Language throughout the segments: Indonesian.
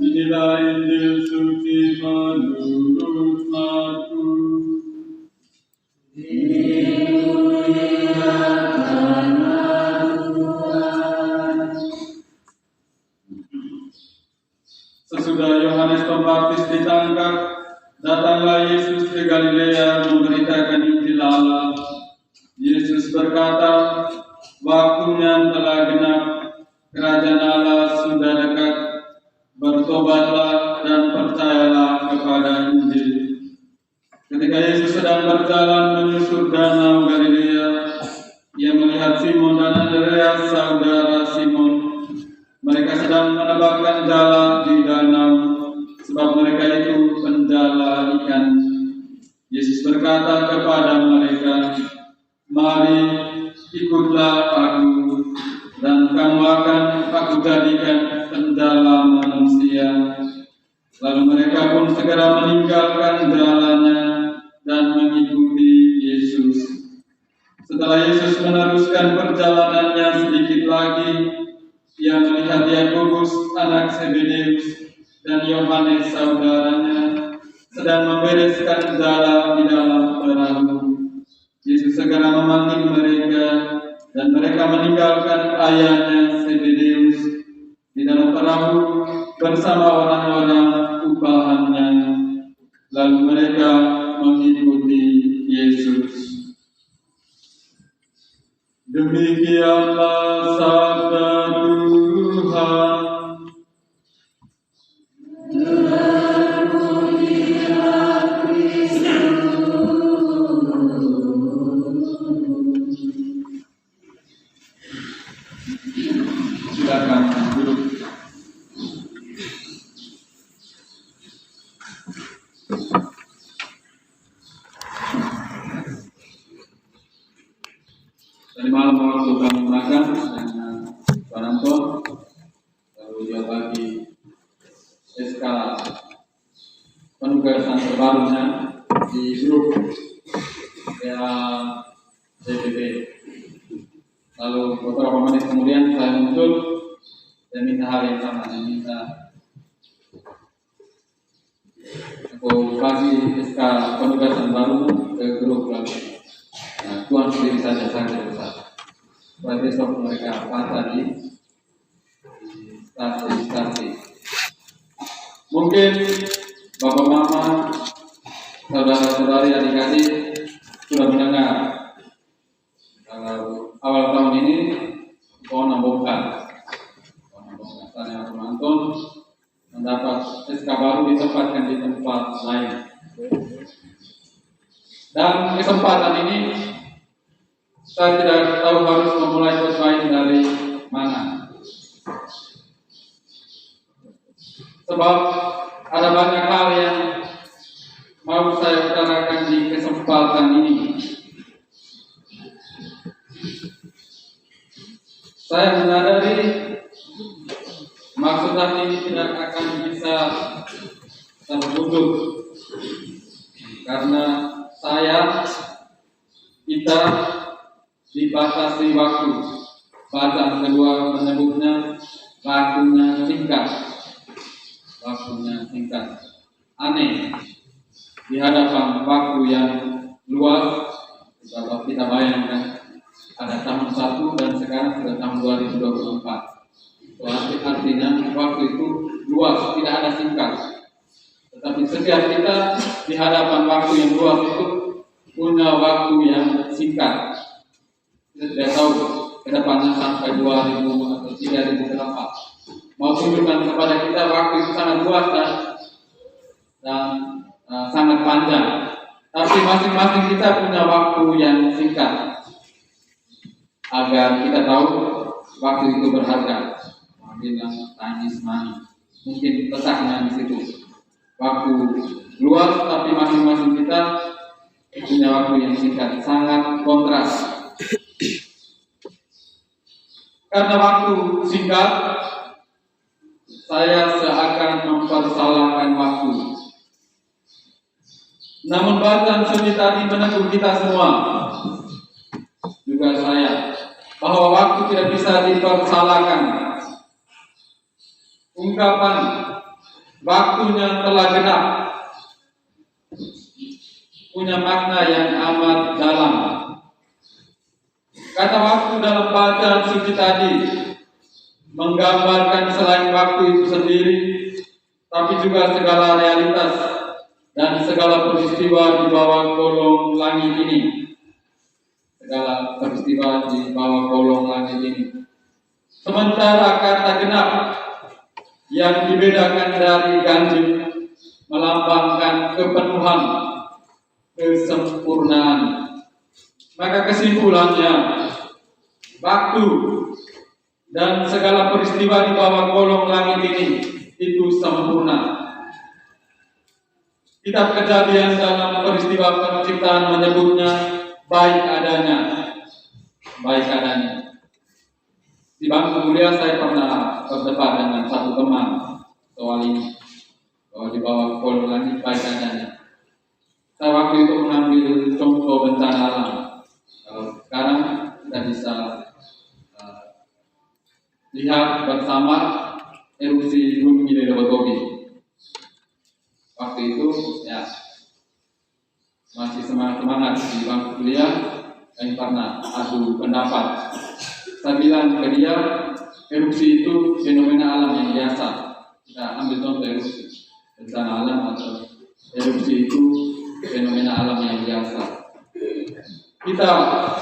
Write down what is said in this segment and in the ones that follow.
Inilah Injil suci menurut Markus. Sesudah Yohanes Pembaptis ditangkap, datanglah Yesus ke Galilea memberitakan Injil Allah. Yesus berkata, "Waktunya telah genap, kerajaan Allah sudah dekat. Bertobatlah dan percayalah kepada Injil." Ketika Yesus sedang berjalan menyusur danau Galilea, ia melihat Simon dan Andreas, saudara Simon. Mereka sedang menebakkan jala di danau, sebab mereka itu penjala ikan. Yesus berkata kepada mereka, "Mari, ikutlah Aku, dan kamu akan Aku jadikan penjala manusia." Lalu mereka pun segera meninggalkan jalannya dan mengikuti Yesus. Setelah Yesus meneruskan perjalanannya sedikit lagi, ia melihat Yakobus anak Zebedeus dan Yohanes saudaranya sedang membereskan jala di dalam perahu. Yesus segera memanggil mereka, dan mereka meninggalkan ayahnya Zebedeus di dalam perahu bersama orang-orang upahannya. Lalu mereka mengikuti Yesus. Demikianlah sabda Tuhan. Silakan duduk. Tadi malam waktu kami makan dengan Pak Anton, lalu dia bagi SK penugasan terbarunya di grup PACBB. Lalu beberapa menit kemudian saya muncul dan minta hal yang sama, saya minta aku bagi SK penugasan baru ke grup lagi. Nah, Tuhan sendiri saja sangat besar. Supaya besok mereka patah di stasi. Mungkin bapak mama, saudara-saudari, adik-adik sudah mendengar kalau awal tahun ini pohon bongkar. Saya menonton mendapat SK baru ditempatkan di tempat lain. Dan kesempatan ini saya tidak tahu harus memulai khotbah dari mana. Sebab ada banyak hal yang mau saya utarakan di kesempatan ini. Saya menyadari maksud ini tidak akan bisa terwujud karena kita dibatasi waktu. Bacaan kedua menyebutnya waktunya singkat. Aneh di hadapan waktu yang luas. Kalau kita bayangkan ada tahun 1 dan sekarang sudah tahun 2024. Artinya waktu itu luas, tidak ada singkat. Tetapi setiap kita di hadapan waktu yang luas itu punya waktu yang singkat. Kita tidak tahu ke depannya sampai 2000 atau 3000 berapa. Mau tunjukkan kepada kita waktu itu sangat luas dan sangat panjang. Tapi masing-masing kita punya waktu yang singkat. Agar kita tahu waktu itu berharga. Bilang time is money. Mungkin letaknya di situ. Waktu luas tapi masing-masing kita punya waktu yang singkat, sangat kontras. Karena waktu singkat, saya seakan mempersalahkan waktu. Namun bacaan suci tadi menegur kita semua, juga saya, bahwa waktu tidak bisa dipersalahkan. Ungkapan waktunya telah genap punya makna yang amat dalam. Kata waktu dalam bacaan suci tadi menggambarkan selain waktu itu sendiri, tapi juga segala realitas dan segala peristiwa di bawah kolong langit ini. Segala peristiwa di bawah kolong langit ini. Sementara kata genap yang dibedakan dari ganjil melambangkan kepenuhan, kesempurnaan. Maka kesimpulannya, waktu dan segala peristiwa di bawah kolong langit ini itu sempurna. Kitab Kejadian dalam peristiwa penciptaan menyebutnya baik adanya. Baik adanya. Di bangku kuliah saya pernah berdebat dengan satu teman soal ini, bahwa di bawah kolong langit baik adanya. Saya waktu itu mengambil contoh bencana alam. Kalau sekarang kita bisa lihat bersama erupsi Gunung Lewotobi. Waktu itu ya masih semangat di bangku kuliah, saya pernah adu pendapat. Saya bilang ke dia, erupsi itu fenomena alam yang biasa. Kita ambil contoh erupsi bencana alam atau erupsi itu fenomena alam yang biasa. Kita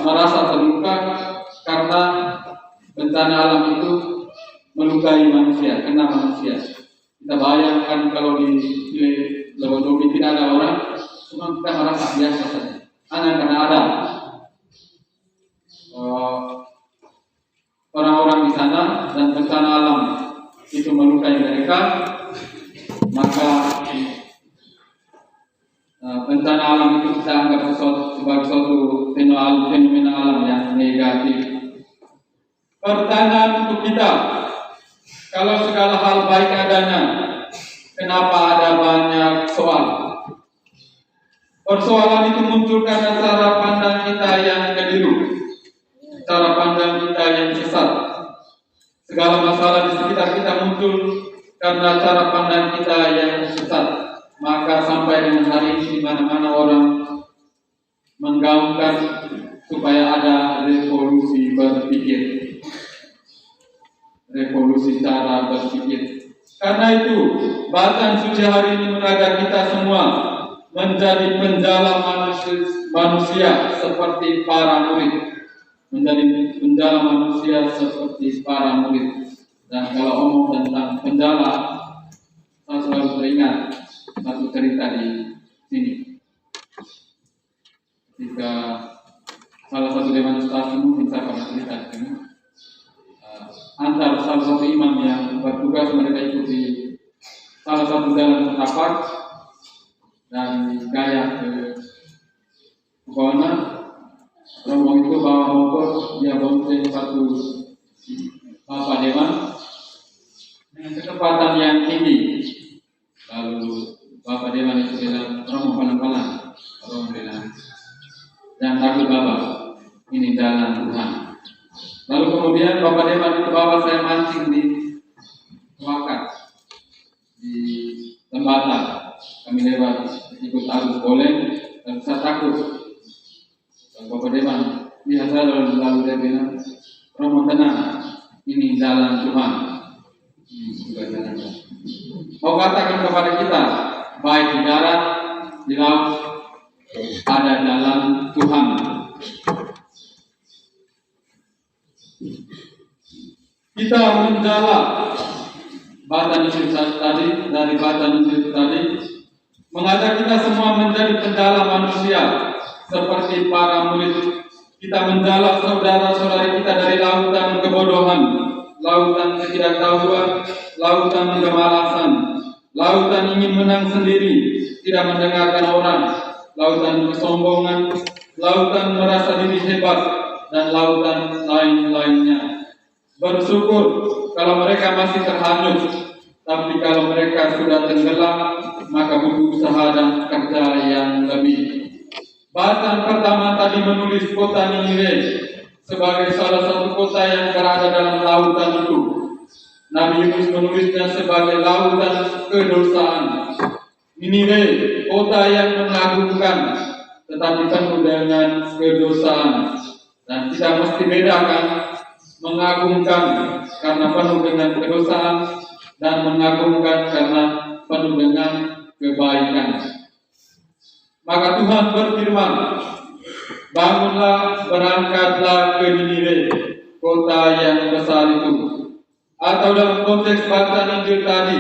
merasa terluka karena bencana alam itu melukai manusia, kena manusia. Kita bayangkan kalau di Lewotobi tidak ada orang, cuma kita merasa biasa saja. Karena ada orang-orang di sana dan bencana alam itu melukai mereka, maka bencana alam itu kita anggap sebagai suatu fenomena alam yang negatif. Pertanyaan untuk kita, kalau segala hal baik adanya, kenapa ada banyak soal? Persoalan itu muncul karena cara pandang kita yang keliru, cara pandang kita yang sesat. Segala masalah di sekitar kita muncul karena cara pandang kita yang sesat. Maka sampai dengan hari ini di mana-mana orang menggaungkan supaya ada revolusi berpikir, revolusi cara berpikir. Karena itu bacaan suci hari ini mengajak kita semua menjadi penjala manusia seperti para murid, menjadi penjala manusia seperti para murid. Dan kalau omong tentang penjala, saya selalu teringat satu cerita di sini. Ketika salah satu demonstrasi, mungkin saya pernah cerita ini, antar salah satu imam yang bertugas, mereka ikuti salah satu jalan setapak dan gaya ke Bona. Rombong itu bawa motor, dia bonceng satu bapak dewan dengan kecepatan yang tinggi. Lalu bapak dewan itu bilang, rombong pelan-pelan. Rombong bilang, jangan takut bapak, ini jalan Tuhan. Lalu kemudian bapak dewan itu bawa saya mancing di Wakat, di Tembata. Kami lewat ikut arus boleh, dan saya takut. Bapak dewan lihat saya lalu dia bilang, romo tenang, ini jalan Tuhan. Ini juga jalan Tuhan. Mau katakan kepada kita, baik di darat, di laut, ada jalan Tuhan. Kita menjala bacaan Injil tadi, dari bacaan Injil tadi mengajak kita semua menjadi penjala manusia seperti para murid. Kita menjala saudara-saudari kita dari lautan kebodohan, lautan ketidaktahuan, lautan kemalasan, lautan ingin menang sendiri, tidak mendengarkan orang, lautan kesombongan, lautan merasa diri hebat, dan lautan lain-lainnya. Bersyukur kalau mereka masih terhanyut, Tapi kalau mereka sudah tenggelam, maka butuh usaha dan kerja yang lebih. Bacaan pertama tadi menulis kota Niniwe sebagai salah satu kota yang berada dalam lautan itu. Nabi Yunus menulisnya sebagai lautan kedosaan. Niniwe, kota yang mengagumkan, tetapi penuh dengan kedosaan. Dan kita mesti bedakan mengagumkan karena penuh dengan kedosaan dan mengagumkan karena penuh dengan kebaikan. Maka Tuhan berfirman, bangunlah, berangkatlah ke Niniwe, kota yang besar itu. Atau dalam konteks bacaan Injil tadi,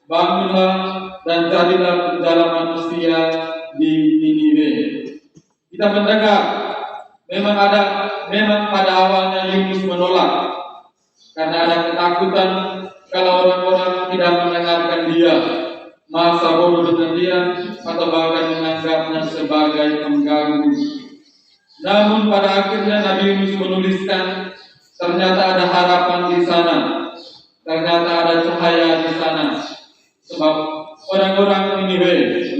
bangunlah dan jadilah penjala manusia di Niniwe. Kita mendengar, memang pada awalnya Yunus menolak, karena ada ketakutan kalau orang-orang tidak mendengarkan dia, masa bodoh dengan dia, atau bahkan menganggapnya sebagai pengganggu. Namun pada akhirnya Nabi Yunus menuliskan, ternyata ada harapan di sana, ternyata ada cahaya di sana. Sebab orang-orang Niniwe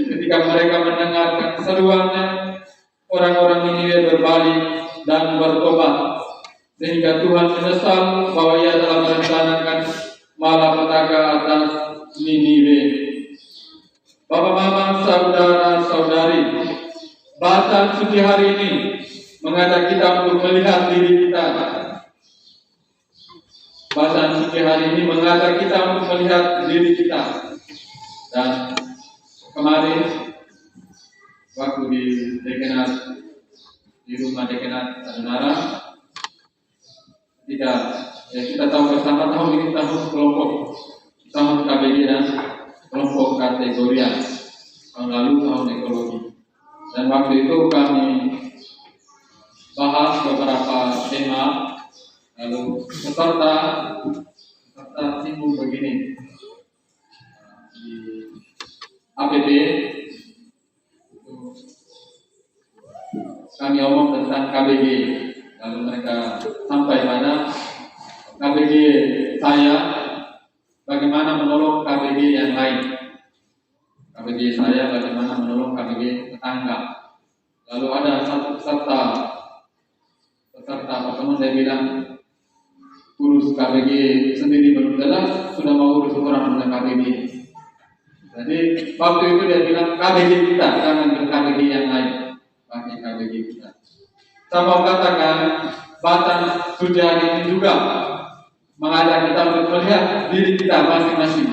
ketika mereka mendengarkan seruannya, orang-orang Niniwe berbalik dan bertobat, sehingga Tuhan menyesal bahwa ia telah merencanakan malapetaka atas Niniwe. Bapak, mama, saudara-saudari, bacaan suci hari ini mengajak kita untuk melihat diri kita. Bacaan suci hari ini mengajak kita untuk melihat diri kita. Dan kemarin waktu di dekanat, di rumah dekanat Adonara, kita tahu bersama tahun ini tahun kelompok sama KBG dan kelompok kategorian. Tahun lalu tahun ekologi. Dan waktu itu kami bahas beberapa tema, lalu peserta singgung begini. Di APB kami omong tentang KBG, lalu mereka sampai pada KBG saya, bagaimana menolong KBG yang lain. KBG saya bagaimana menolong KBG tetangga. Lalu ada satu peserta pertemuan, saya bilang, urus KBG sendiri belum jelas, sudah mau urus orang dengan KBG. Jadi waktu itu dia bilang KBG kita, jangan ke KBG yang lain, pakai KBG kita. Saya mau katakan bacaan suci hari ini juga mengajak kita untuk melihat diri kita masing-masing.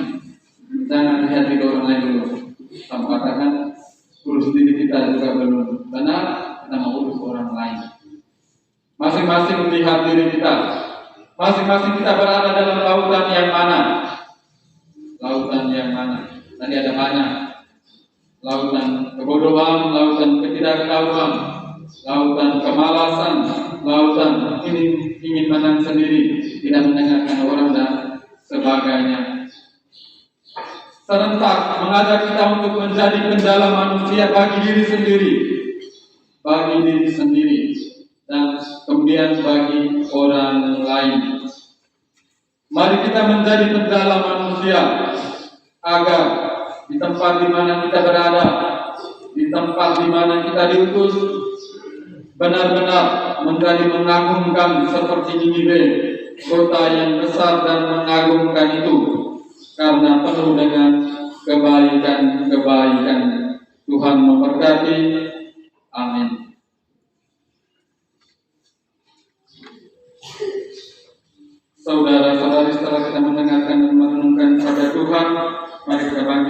Jangan lihat diri orang lain dulu. Saya mau katakan urus diri kita juga belum benar, kita mau urus orang lain. Masing-masing melihat diri kita. Masing-masing kita berada dalam lautan yang mana? Lautan yang mana? Tadi ada banyak. Lautan kebodohan, lautan ketidaktahuan, lautan kemalasan, lautan ingin menang sendiri, tidak mendengarkan orang dan sebagainya. Serentak mengajak kita untuk menjadi penjala manusia bagi diri sendiri, dan kemudian bagi orang lain. Mari kita menjadi penjala manusia agar di tempat di mana kita berada, di tempat di mana kita diutus, benar-benar menjadi mengagumkan seperti Niniwe, kota yang besar dan mengagumkan itu, karena penuh dengan kebaikan. Tuhan memberkati. Amin. Saudara-saudari, setelah kita mendengar